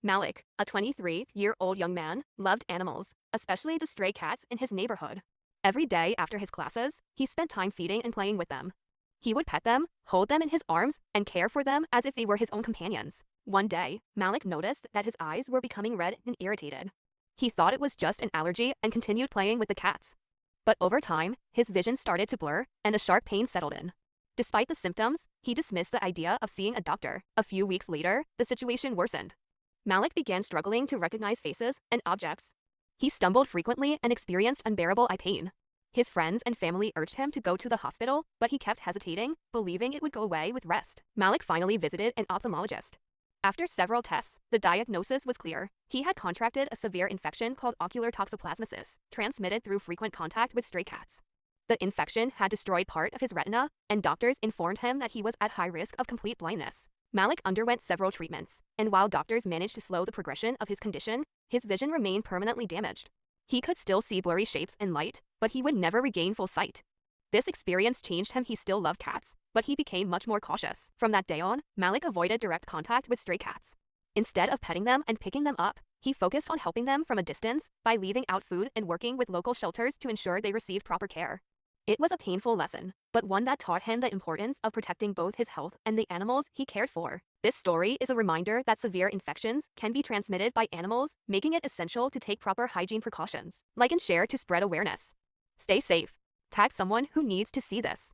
Malik, a 23-year-old young man, loved animals, especially the stray cats in his neighborhood. Every day after his classes, he spent time feeding and playing with them. He would pet them, hold them in his arms, and care for them as if they were his own companions. One day, Malik noticed that his eyes were becoming red and irritated. He thought it was just an allergy and continued playing with the cats. But over time, his vision started to blur, and a sharp pain settled in. Despite the symptoms, he dismissed the idea of seeing a doctor. A few weeks later, the situation worsened. Malik began struggling to recognize faces and objects. He stumbled frequently and experienced unbearable eye pain. His friends and family urged him to go to the hospital, but he kept hesitating, believing it would go away with rest. Malik finally visited an ophthalmologist. After several tests, the diagnosis was clear. He had contracted a severe infection called ocular toxoplasmosis, transmitted through frequent contact with stray cats. The infection had destroyed part of his retina, and doctors informed him that he was at high risk of complete blindness. Malik underwent several treatments, and while doctors managed to slow the progression of his condition, his vision remained permanently damaged. He could still see blurry shapes and light, but he would never regain full sight. This experience changed him. He still loved cats, but he became much more cautious. From that day on, Malik avoided direct contact with stray cats. Instead of petting them and picking them up, he focused on helping them from a distance by leaving out food and working with local shelters to ensure they received proper care. It was a painful lesson, but one that taught him the importance of protecting both his health and the animals he cared for. This story is a reminder that severe infections can be transmitted by animals, making it essential to take proper hygiene precautions. Like and share to spread awareness. Stay safe. Tag someone who needs to see this.